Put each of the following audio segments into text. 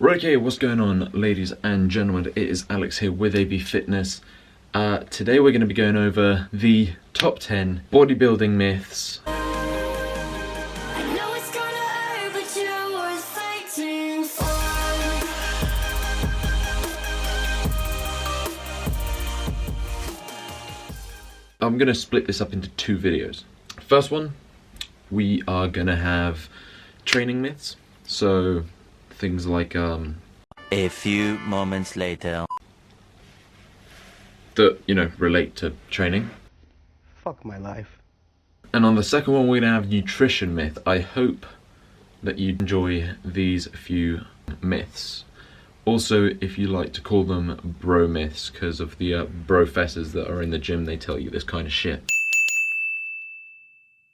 Right, okay, what's going on, ladies and gentlemen? It is Alex here with AB Fitness. Today we're going to be going over the top 10 bodybuilding myths. I'm going to split this up into two videos. First one, we are going to have training myths. So things like a few moments later that, you know, relate to training. Fuck my life. And on the second one, we're going to have nutrition myth. I hope that you enjoy these few myths. Also, if you like to call them bro myths, because of the brofessors that are in the gym, they tell you this kind of shit.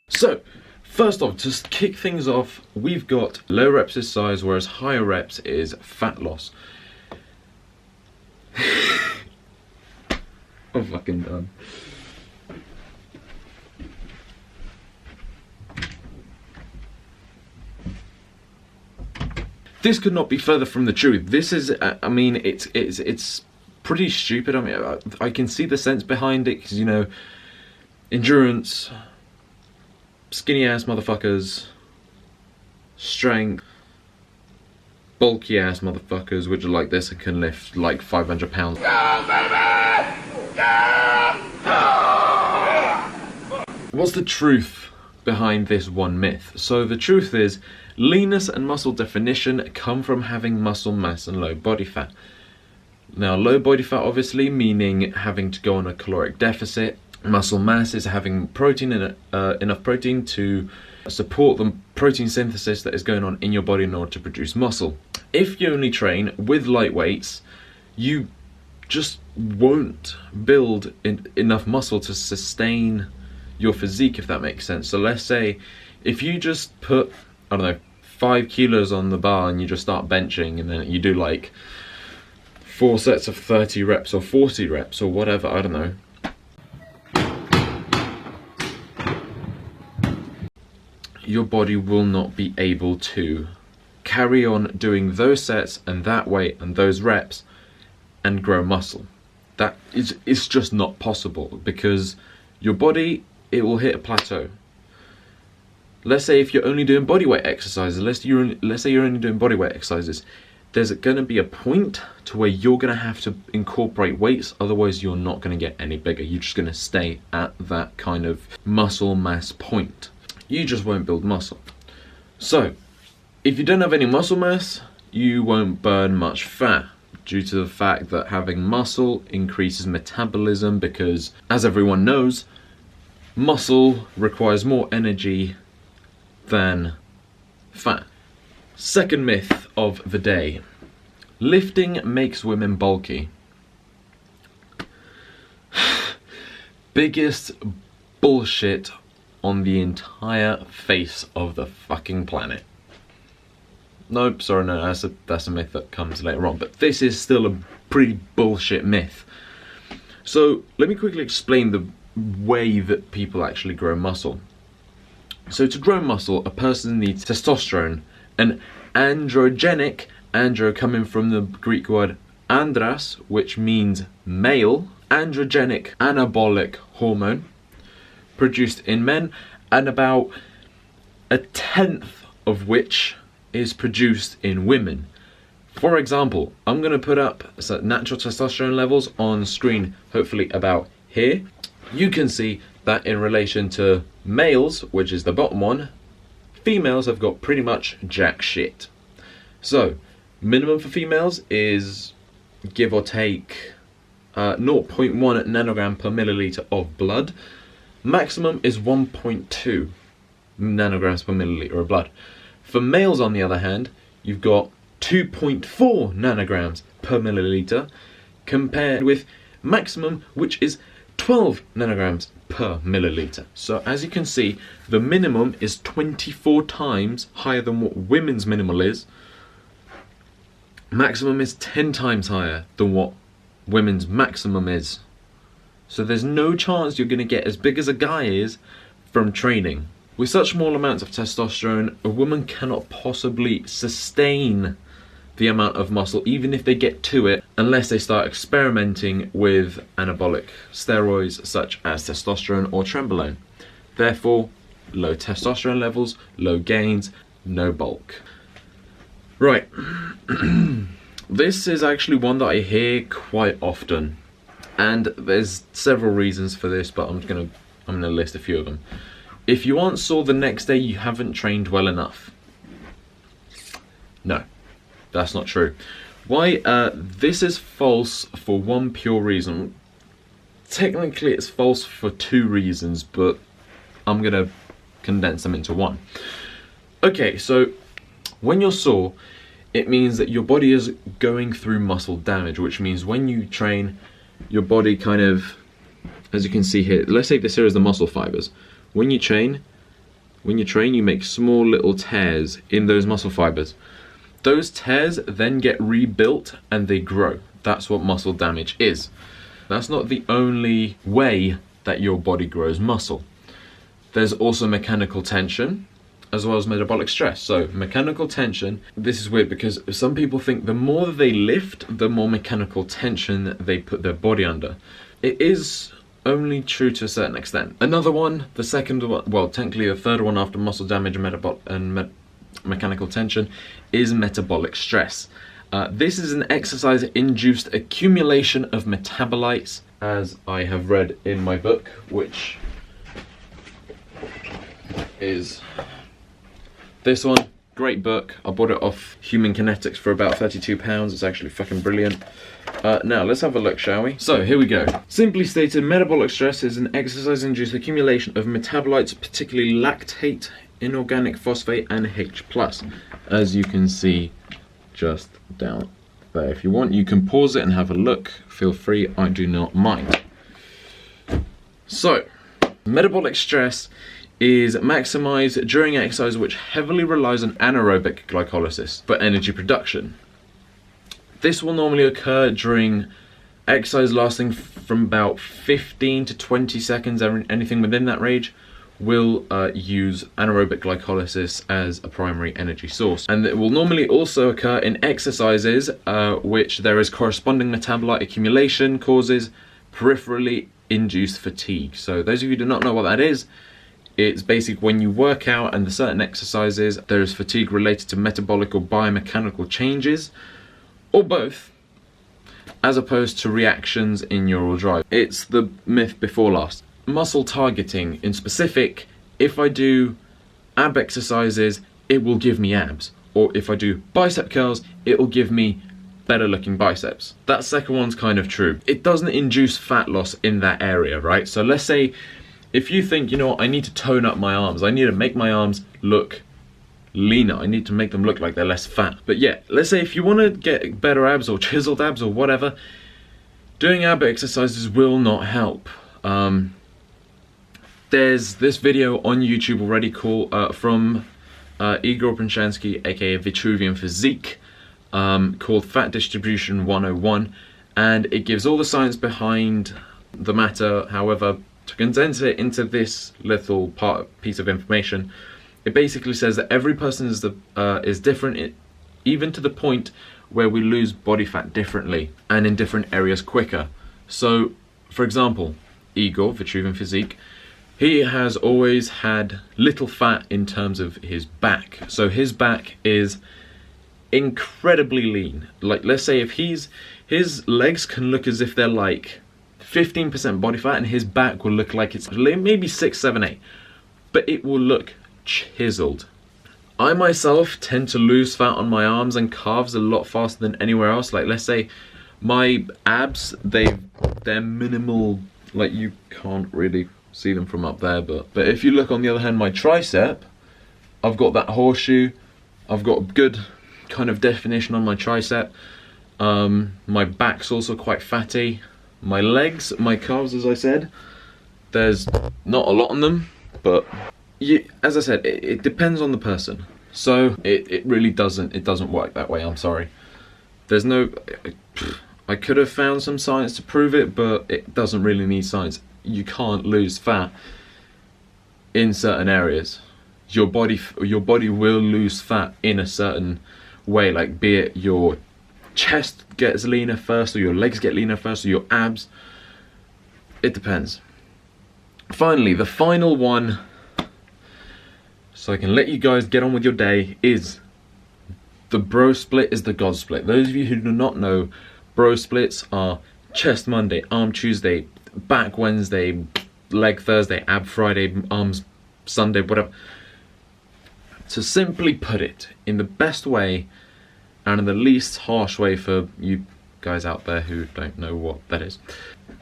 So, first off, to kick things off, we've got low reps is size, whereas higher reps is fat loss. I'm fucking done. This could not be further from the truth. This is, I mean, it's pretty stupid. I mean, I can see the sense behind it, because, you know, endurance, skinny ass motherfuckers, strength, bulky ass motherfuckers, which are like this and can lift like 500 pounds. What's the truth behind this one myth? So the truth is, leanness and muscle definition come from having muscle mass and low body fat. Now, low body fat obviously meaning having to go on a caloric deficit. Muscle mass is having protein in enough protein to support the protein synthesis that is going on in your body in order to produce muscle. If you only train with light weights, you just won't build enough muscle to sustain your physique, if that makes sense. So let's say if you just put, I don't know, 5 kilos on the bar and you just start benching, and then you do like 4 sets of 30 reps or 40 reps or whatever, I don't know. Your body will not be able to carry on doing those sets and that weight and those reps and grow muscle. That is, it's just not possible, because your body, it will hit a plateau. Let's say if you're only doing bodyweight exercises, let's say you're only doing bodyweight exercises, there's going to be a point to where you're going to have to incorporate weights, otherwise you're not going to get any bigger. You're just going to stay at that kind of muscle mass point. You just won't build muscle. So, if you don't have any muscle mass, you won't burn much fat, due to the fact that having muscle increases metabolism, because, as everyone knows, muscle requires more energy than fat. Second myth of the day. Lifting makes women bulky. Biggest bullshit on the entire face of the fucking planet. Nope, sorry, no, that's a myth that comes later on, but this is still a pretty bullshit myth. So let me quickly explain the way that people actually grow muscle. So to grow muscle, a person needs testosterone, an androgenic, andro coming from the Greek word andras, which means male, androgenic anabolic hormone produced in men, and about 1/10 of which is produced in women. For example, I'm going to put up natural testosterone levels on screen, hopefully about here. You can see that in relation to males, which is the bottom one, females have got pretty much jack shit. So, minimum for females is, give or take, 0.1 nanogram per milliliter of blood. Maximum is 1.2 nanograms per milliliter of blood. For males, on the other hand, you've got 2.4 nanograms per milliliter, compared with maximum, which is 12 nanograms per milliliter. So as you can see, the minimum is 24 times higher than what women's minimal is. Maximum is 10 times higher than what women's maximum is. So there's no chance you're going to get as big as a guy is from training. With such small amounts of testosterone, a woman cannot possibly sustain the amount of muscle, even if they get to it, unless they start experimenting with anabolic steroids such as testosterone or trenbolone. Therefore, low testosterone levels, low gains, no bulk. Right, this is actually one that I hear quite often, and there's several reasons for this, but I'm gonna list a few of them. If you aren't sore the next day, you haven't trained well enough. No, that's not true. Why? This is false for one pure reason. Technically, it's false for two reasons, but I'm gonna condense them into one. Okay, so when you're sore, it means that your body is going through muscle damage, which means when you train, your body kind of, as you can see here, let's say this here is the muscle fibers. When you train, you make small little tears in those muscle fibers. Those tears then get rebuilt and they grow. That's what muscle damage is. That's not the only way that your body grows muscle. There's also mechanical tension as well as metabolic stress. So mechanical tension, this is weird because some people think the more they lift, the more mechanical tension they put their body under. It is only true to a certain extent. Another one, the second one, well, technically the third one after muscle damage and mechanical tension is metabolic stress. This is an exercise-induced accumulation of metabolites, as I have read in my book, which is this one. Great book. I bought it off Human Kinetics for about £32. It's actually fucking brilliant. Now, let's have a look, shall we? So, here we go. Simply stated, metabolic stress is an exercise-induced accumulation of metabolites, particularly lactate, inorganic phosphate, and H+. As you can see just down there. If you want, you can pause it and have a look. Feel free, I do not mind. So, metabolic stress is maximized during exercise, which heavily relies on anaerobic glycolysis for energy production. This will normally occur during exercise lasting from about 15 to 20 seconds. Anything within that range will use anaerobic glycolysis as a primary energy source. And it will normally also occur in exercises which there is corresponding metabolite accumulation causes peripherally induced fatigue. So those of you who do not know what that is, it's basically when you work out and the certain exercises, there is fatigue related to metabolic or biomechanical changes, or both, as opposed to reactions in neural drive. It's the myth before last. Muscle targeting in specific, if I do ab exercises, it will give me abs. Or if I do bicep curls, it will give me better looking biceps. That second one's kind of true. It doesn't induce fat loss in that area, right? So let's say if you think, you know what, I need to tone up my arms, I need to make my arms look leaner, I need to make them look like they're less fat. But yeah, let's say if you want to get better abs or chiseled abs or whatever, doing ab exercises will not help. There's this video on YouTube already called from Igor Prashansky, aka Vitruvian Physique, called Fat Distribution 101, and it gives all the science behind the matter. However, to condense it into this little piece of information, it basically says that every person is different, even to the point where we lose body fat differently and in different areas quicker. So, for example, Igor, Vitruvian Physique, he has always had little fat in terms of his back. So his back is incredibly lean. Like, let's say if his legs can look as if they're like 15% body fat, and his back will look like it's maybe 6, 7, 8, but it will look chiseled. I myself tend to lose fat on my arms and calves a lot faster than anywhere else. Like, let's say my abs, they're minimal, like you can't really see them from up there, but if you look on the other hand, my tricep, I've got that horseshoe, I've got a good kind of definition on my tricep. My back's also quite fatty. My legs, my calves, as I said, there's not a lot on them, but as I said, it depends on the person. So it really doesn't work that way. I'm sorry. There's no, I could have found some science to prove it, but it doesn't really need science. You can't lose fat in certain areas. Your body will lose fat in a certain way, like be it your chest gets leaner first, or your legs get leaner first, or your abs. It depends. Finally, the final one, so I can let you guys get on with your day, is the bro split is the God split. Those of you who do not know, bro splits are chest Monday, arm Tuesday, back Wednesday, leg Thursday, ab Friday, arms Sunday, whatever. To simply put it in the best way and in the least harsh way for you guys out there who don't know what that is.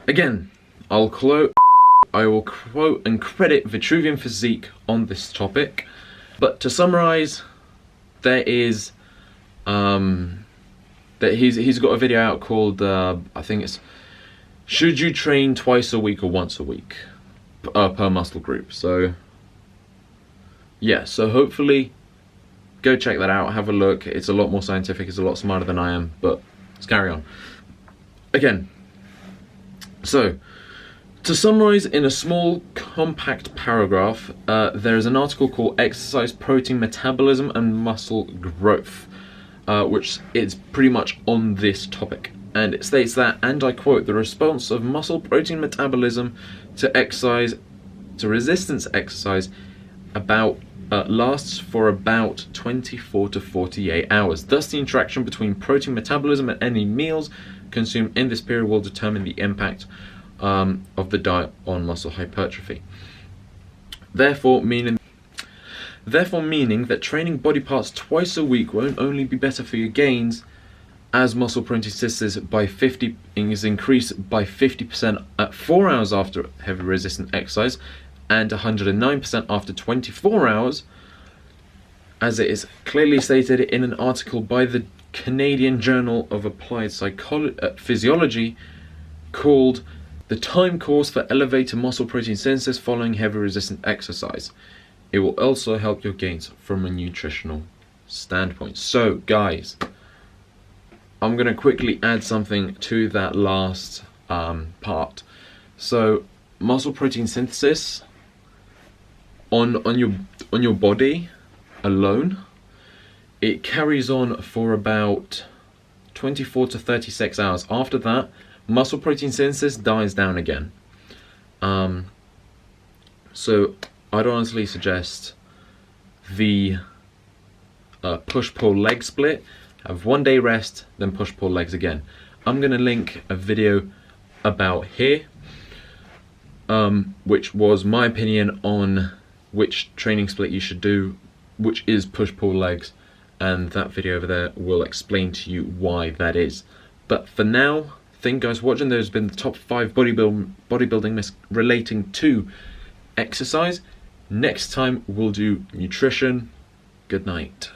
Again, I will quote and credit Vitruvian Physique on this topic, but to summarize, there is that he's got a video out called I think it's should you train twice a week or once a week per muscle group. So yeah, so hopefully go check that out, have a look. It's a lot more scientific, it's a lot smarter than I am, but let's carry on. Again, so to summarize in a small compact paragraph, there is an article called Exercise, Protein Metabolism and Muscle Growth, which is pretty much on this topic. And it states that, and I quote, the response of muscle protein metabolism to exercise, to resistance exercise, lasts for about 24 to 48 hours. Thus, the interaction between protein metabolism and any meals consumed in this period will determine the impact of the diet on muscle hypertrophy. Therefore, meaning that training body parts twice a week won't only be better for your gains, as muscle protein synthesis is increased by 50% at 4 hours after heavy resistant exercise, and 109% after 24 hours, as it is clearly stated in an article by the Canadian Journal of Applied Physiology called "The Time Course for Elevated Muscle Protein Synthesis Following Heavy Resistant Exercise." It will also help your gains from a nutritional standpoint. So guys, I'm going to quickly add something to that last part. So muscle protein synthesis on your body alone, it carries on for about 24 to 36 hours. After that, muscle protein synthesis dies down again. So I'd honestly suggest the push-pull leg split. Have 1 day rest, then push-pull legs again. I'm going to link a video about here, which was my opinion on which training split you should do, which is push-pull legs, and that video over there will explain to you why that is. But for now, thank you guys for watching. There's been the top 5 bodybuilding myths relating to exercise. Next time we'll do nutrition. Good night.